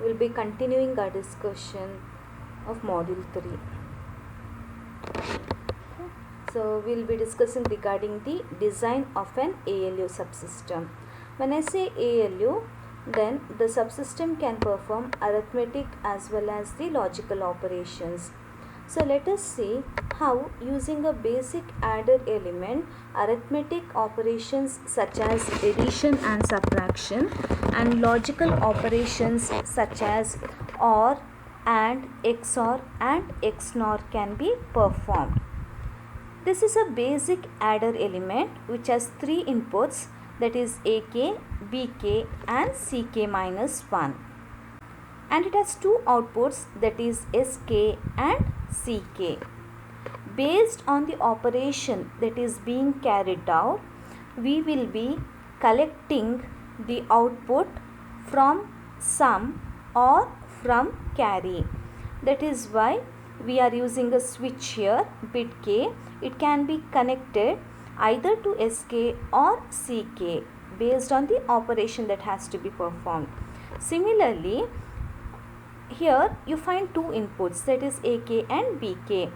we'll be continuing our discussion of module 3. So we'll be discussing regarding the design of an ALU subsystem. When I say ALU, then the subsystem can perform arithmetic as well as the logical operations. So let us see how, using a basic adder element, arithmetic operations such as addition and subtraction and logical operations such as OR, AND, XOR and XNOR can be performed. This is a basic adder element which has three inputs, that is AK, BK and CK minus 1. And it has two outputs, that is SK and CK. Based on the operation that is being carried out, we will be collecting the output from sum or from carry. That is why we are using a switch here, bit K. It can be connected either to SK or CK based on the operation that has to be performed. Similarly, here you find two inputs, that is AK and BK.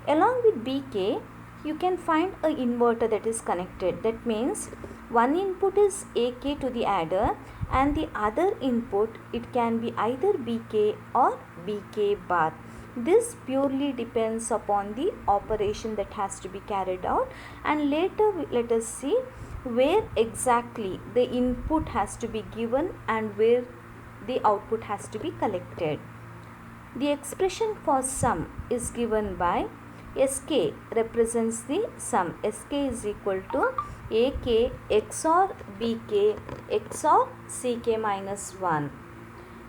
Along with BK, you can find an inverter that is connected. That means one input is AK to the adder and the other input, it can be either BK or BK bar. This purely depends upon the operation that has to be carried out, and later let us see where exactly the input has to be given and where the output has to be collected. The expression for sum is given by SK represents the sum. SK is equal to AK XOR BK XOR CK minus 1.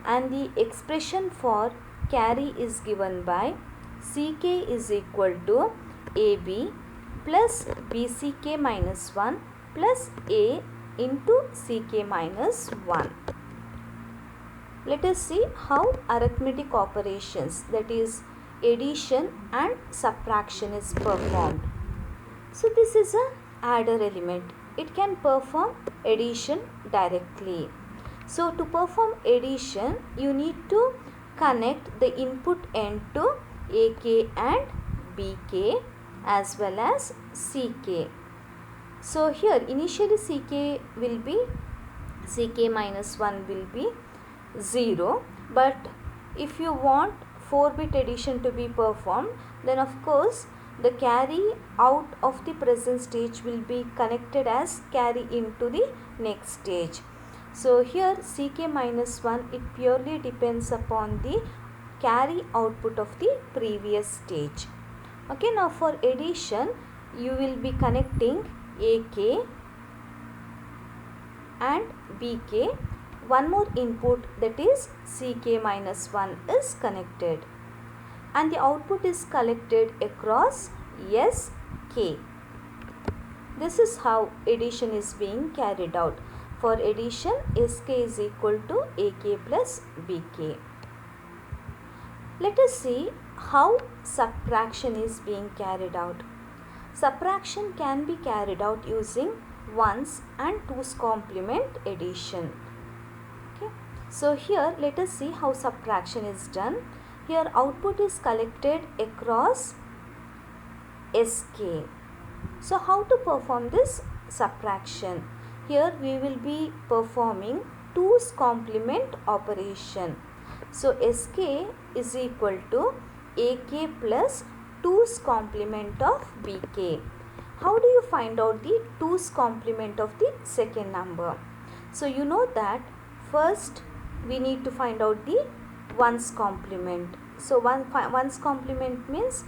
And the expression for carry is given by CK is equal to AB plus BCK minus 1 plus A into CK minus 1. Let us see how arithmetic operations, that is addition and subtraction, is performed. So this is an adder element. It can perform addition directly. So to perform addition, you need to connect the input end to AK and BK as well as CK. So here initially CK minus 1 will be 0, but if you want 4-bit addition to be performed, then of course the carry out of the present stage will be connected as carry into the next stage. So here CK minus 1, it purely depends upon the carry output of the previous stage. Okay, now for addition, you will be connecting AK and BK. One more input, that is CK minus 1 is connected, and the output is collected across SK. This is how addition is being carried out. For addition, SK is equal to AK plus BK. Let us see how subtraction is being carried out. Subtraction can be carried out using ones and twos complement addition. Okay. So here let us see how subtraction is done. Here output is collected across SK. So how to perform this subtraction? Here we will be performing twos complement operation. So SK is equal to AK plus twos complement of BK. How do you find out the twos complement of the second number? So you know that first we need to find out the ones complement. So ones complement means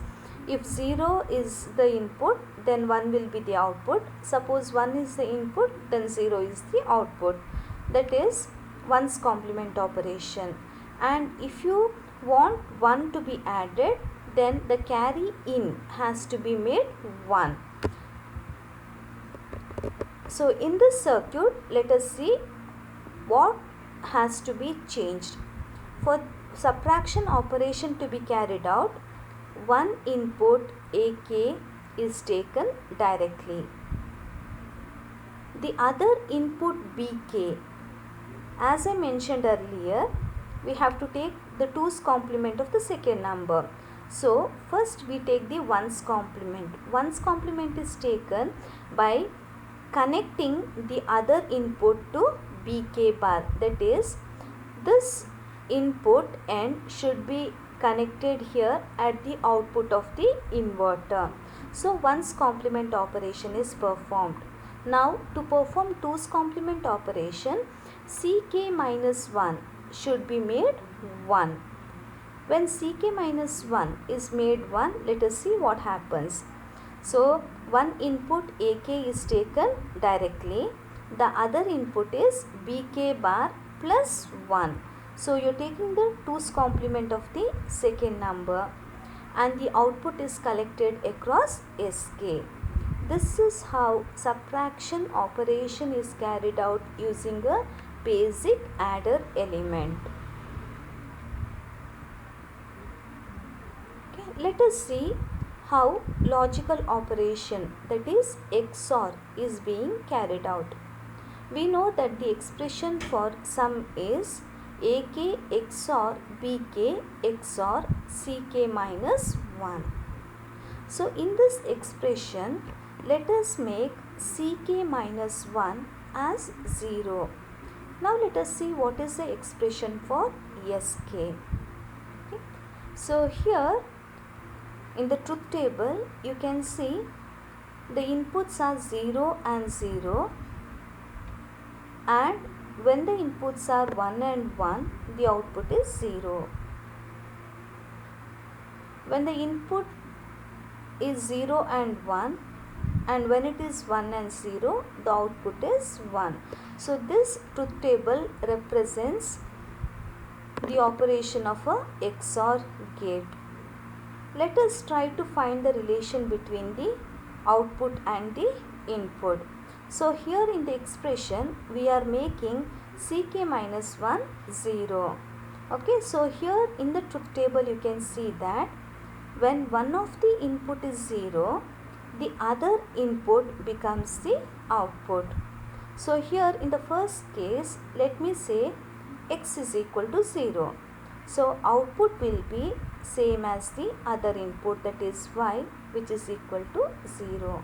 if 0 is the input, then 1 will be the output. Suppose 1 is the input, then 0 is the output. That is ones complement operation. And if you want 1 to be added, then the carry in has to be made 1. So in this circuit, let us see what has to be changed. For subtraction operation to be carried out, one input AK is taken directly. The other input BK, as I mentioned earlier, we have to take the 2's complement of the second number. So first we take the 1's complement. 1's complement is taken by connecting the other input to BK bar, that is this input end should be connected here at the output of the inverter. So 1's complement operation is performed. Now to perform 2's complement operation, Ck minus 1 should be made 1. When Ck minus 1 is made 1, let us see what happens. So one input AK is taken directly, the other input is BK bar plus 1. So you are taking the 2's complement of the second number and the output is collected across Sk. This is how subtraction operation is carried out using a basic adder element. Okay, let us see how logical operation, that is XOR, is being carried out. We know that the expression for sum is AK XOR BK XOR Ck minus 1. So in this expression, let us make Ck minus 1 as 0. Now let us see what is the expression for Sk. Okay. So here in the truth table, you can see the inputs are 0 and 0, and when the inputs are 1 and 1, the output is 0. When the input is 0 and 1, and when it is 1 and 0, the output is 1. So this truth table represents the operation of a XOR gate. Let us try to find the relation between the output and the input. So here in the expression, we are making Ck minus 1 0. Okay, so here in the truth table you can see that when one of the input is 0, the other input becomes the output. So here in the first case, let me say x is equal to 0. So output will be same as the other input, that is y, which is equal to 0.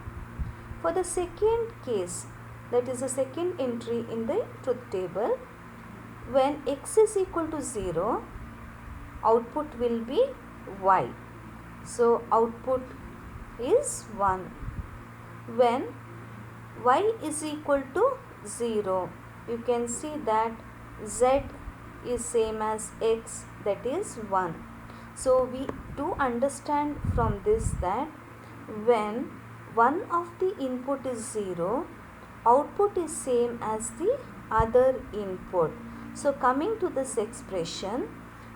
For the second case, that is the second entry in the truth table, when x is equal to 0, output will be y. So output is 1. When y is equal to 0, you can see that z is same as x, that is 1. So we do understand from this that when one of the input is 0, output is same as the other input. So coming to this expression,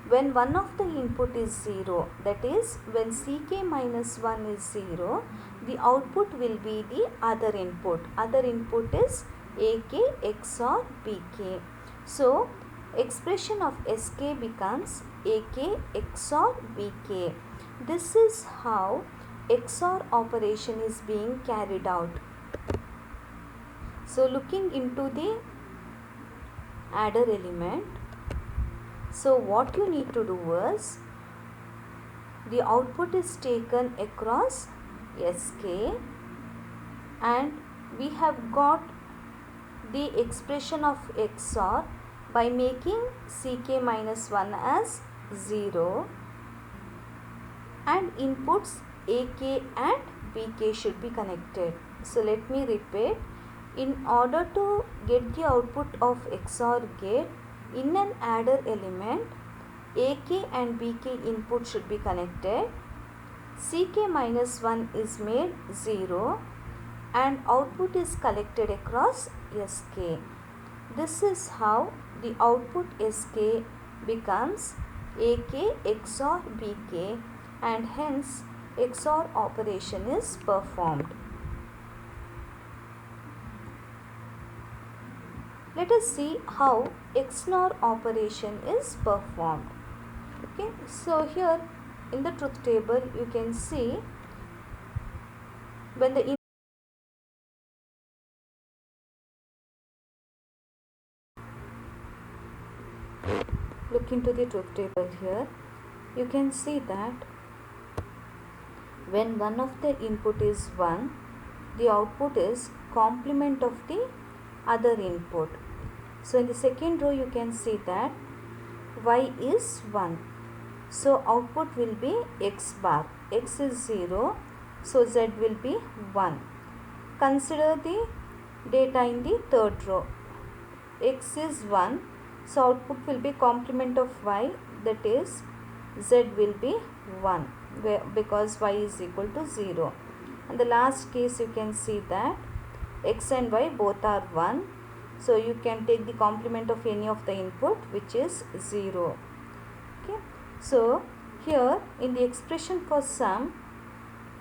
when one of the input is 0, that is when Ck minus 1 is 0, the output will be the other input. Other input is AK XOR BK. So expression of Sk becomes AK XOR BK. This is how XOR operation is being carried out. So looking into the adder element, so what you need to do is, the output is taken across Sk and we have got the expression of XOR by making Ck minus 1 as 0 and inputs AK and BK should be connected. So let me repeat, in order to get the output of XOR gate, in an adder element, AK and BK input should be connected, Ck minus 1 is made 0 and output is collected across Sk. This is how the output Sk becomes AK XOR BK and hence XOR operation is performed. Let us see how XNOR operation is performed. Okay, so here in the truth table you can see when the look into the truth table here, you can see that when one of the input is 1, the output is complement of the other input. So in the second row you can see that y is 1. So output will be x bar. X is 0. So z will be 1. Consider the data in the third row. X is 1. So output will be complement of y, that is z will be 1 because y is equal to 0. And the last case you can see that x and y both are 1. So you can take the complement of any of the input, which is 0. Okay. So here in the expression for sum,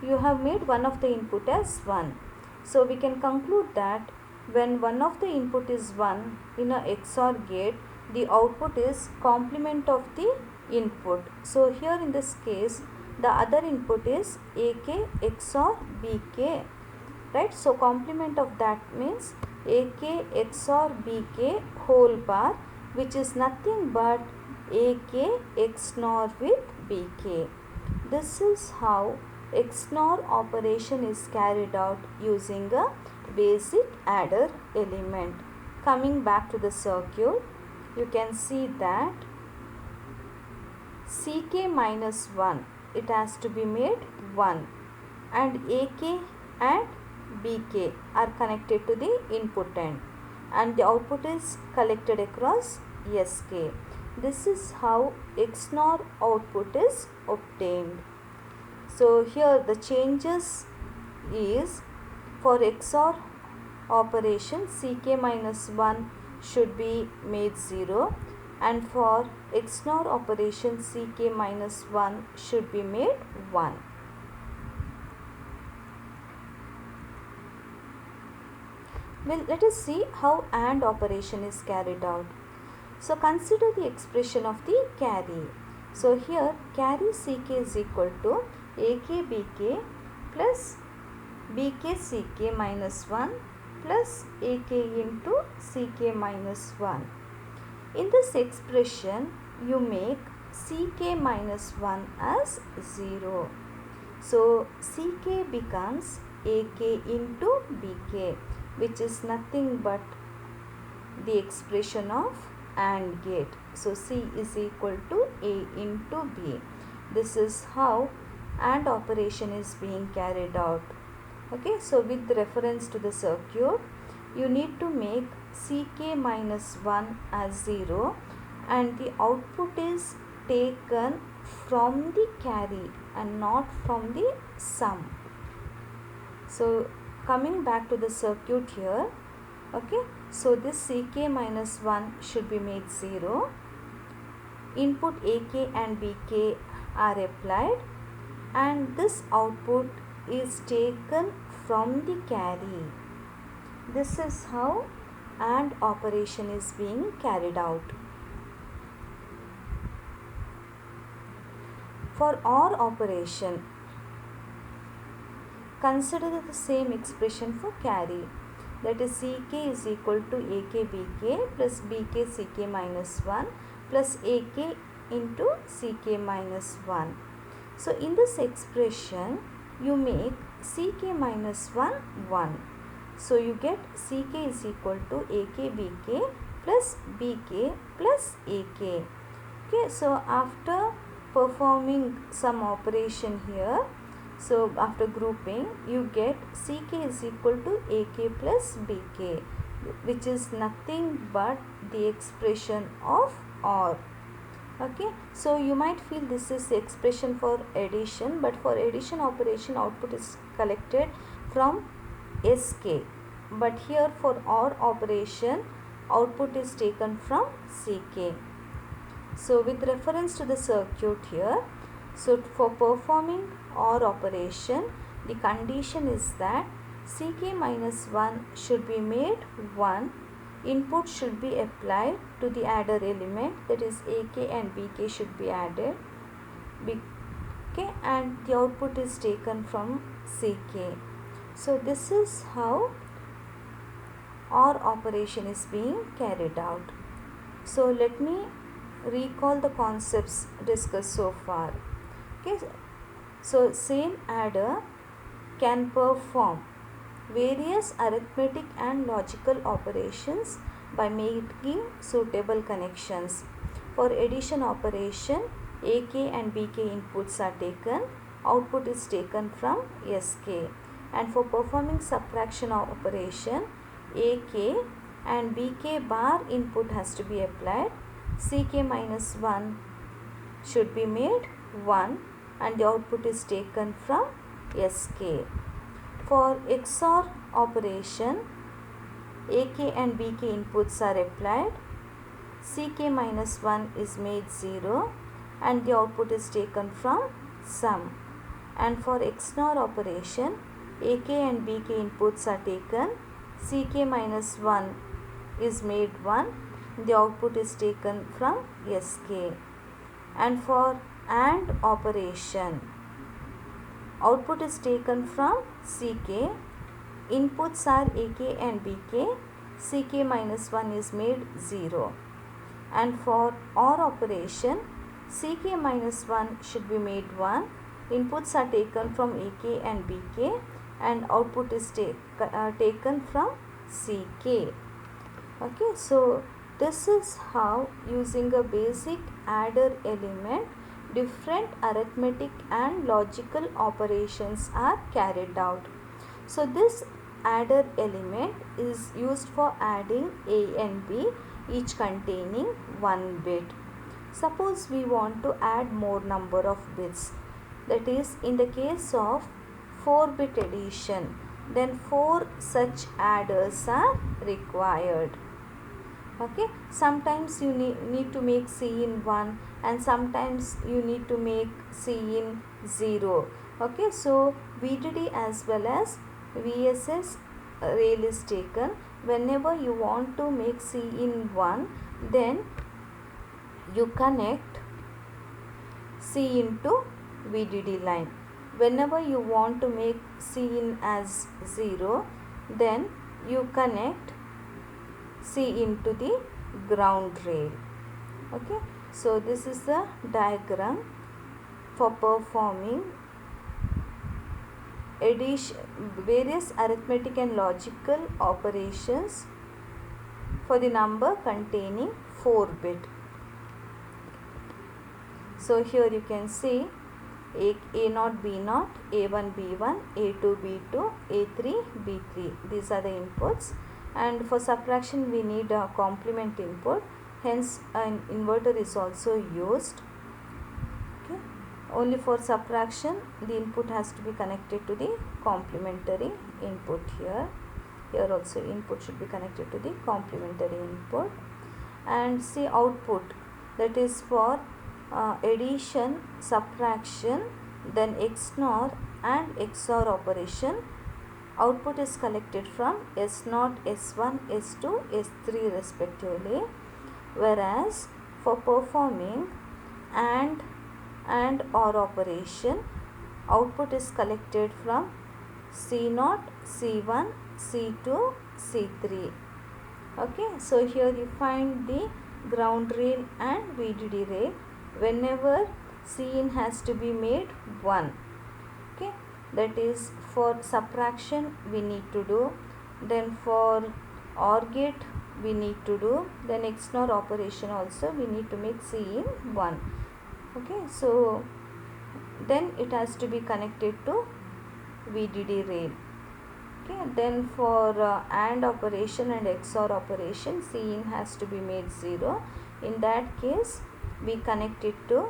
you have made one of the input as 1. So we can conclude that when one of the input is 1 in a XOR gate, the output is complement of the input. So here in this case, the other input is AK XOR BK, right? So complement of that means AK XOR BK whole bar, which is nothing but AK XNOR with BK. This is how XNOR operation is carried out using a basic adder element. Coming back to the circuit, you can see that CK minus 1, it has to be made 1, and AK and BK are connected to the input end, and the output is collected across SK. This is how XNOR output is obtained. So here the changes is for XOR operation CK minus 1 should be made 0, and for XNOR operation CK minus 1 should be made 1. Well, let us see how AND operation is carried out. So consider the expression of the carry. So here carry CK is equal to AK BK plus BK CK minus 1 plus AK into CK minus 1. In this expression, you make CK minus 1 as 0. So CK becomes AK into BK, which is nothing but the expression of AND gate. So C is equal to A into B. This is how AND operation is being carried out. Okay, so with reference to the circuit, you need to make CK minus 1 as 0, and the output is taken from the carry and not from the sum. So coming back to the circuit here, okay, so this CK minus 1 should be made 0. Input AK and BK are applied, and this output is taken from the carry. This is how AND operation is being carried out. For OR operation, consider the same expression for carry, that is CK is equal to AK BK plus BK CK minus 1 plus AK into CK minus 1. So in this expression, you make CK minus 1 1. So you get CK is equal to AK BK plus BK plus AK. Okay, so after performing some operation here, so after grouping, you get CK is equal to AK plus BK, which is nothing but the expression of OR. Okay, so you might feel this is the expression for addition, but for addition operation, output is collected from SK, but here for OR operation, output is taken from CK. So with reference to the circuit here, so for performing OR operation, the condition is that CK minus 1 should be made 1, input should be applied to the adder element, that is AK and BK should be added, okay, and the output is taken from CK. So this is how OR operation is being carried out. So let me recall the concepts discussed so far. Okay, so same adder can perform various arithmetic and logical operations by making suitable connections. For addition operation, AK and BK inputs are taken, output is taken from SK. And for performing subtraction operation, AK and BK bar input has to be applied, CK minus 1 should be made 1 and the output is taken from SK. For XOR operation, AK and BK inputs are applied, CK minus 1 is made 0 and the output is taken from sum. And for XNOR operation, AK and BK inputs are taken, CK minus 1 is made 1, the output is taken from SK. And for AND operation, output is taken from CK, inputs are AK and BK, CK minus 1 is made 0. And for OR operation, CK minus 1 should be made 1, inputs are taken from AK and BK and output is taken from CK. Okay, so this is how, using a basic adder element, different arithmetic and logical operations are carried out. So this adder element is used for adding A and B, each containing 1 bit. Suppose we want to add more number of bits, that is, in the case of 4-bit addition, then 4 such adders are required. Okay, sometimes you need to make C in 1 and sometimes you need to make C in 0. Okay, so VDD as well as VSS rail is taken. Whenever you want to make C in 1, then you connect C into VDD line. Whenever you want to make C in as 0, then you connect C into the ground rail. Okay, so this is the diagram for performing various arithmetic and logical operations for the number containing 4-bit. So here you can see A0 B0, A1 B1, A2 B2, A3 B3. These are the inputs. And for subtraction we need a complement input, hence an inverter is also used. Okay. Only for subtraction the input has to be connected to the complementary input here. Here also input should be connected to the complementary input. And see output, that is for addition, subtraction, then XNOR and XOR operation. Output is collected from S0, S1, S2, S3 respectively. Whereas for performing AND OR operation, output is collected from C0, C1, C2, C3. Okay, so here you find the ground rail and VDD rail. Whenever Cin has to be made 1. Okay, that is for subtraction we need to do, then for OR gate we need to do, then XNOR operation also we need to make Cin 1. Okay, so then it has to be connected to VDD rail. Okay, then for AND operation and XOR operation, Cin has to be made 0. In that case we connect it to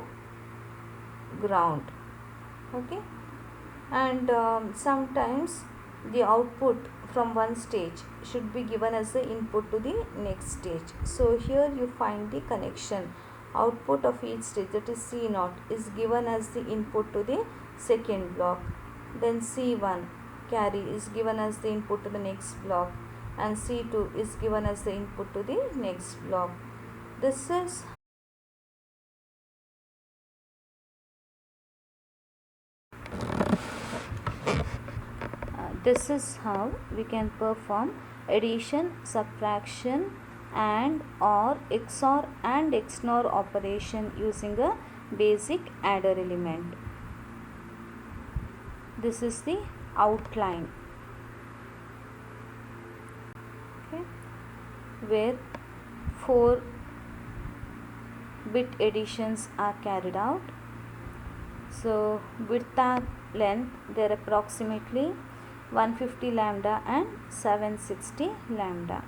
ground. Okay, and sometimes the output from one stage should be given as the input to the next stage. So here you find the connection. Output of each stage, that is C0, is given as the input to the second block. Then C1 carry is given as the input to the next block, and C2 is given as the input to the next block. This is how we can perform addition, subtraction, AND or XOR and XNOR operation using a basic adder element. This is the outline, okay, where 4-bit additions are carried out. So width and length, they are approximately 150 lambda and 760 lambda.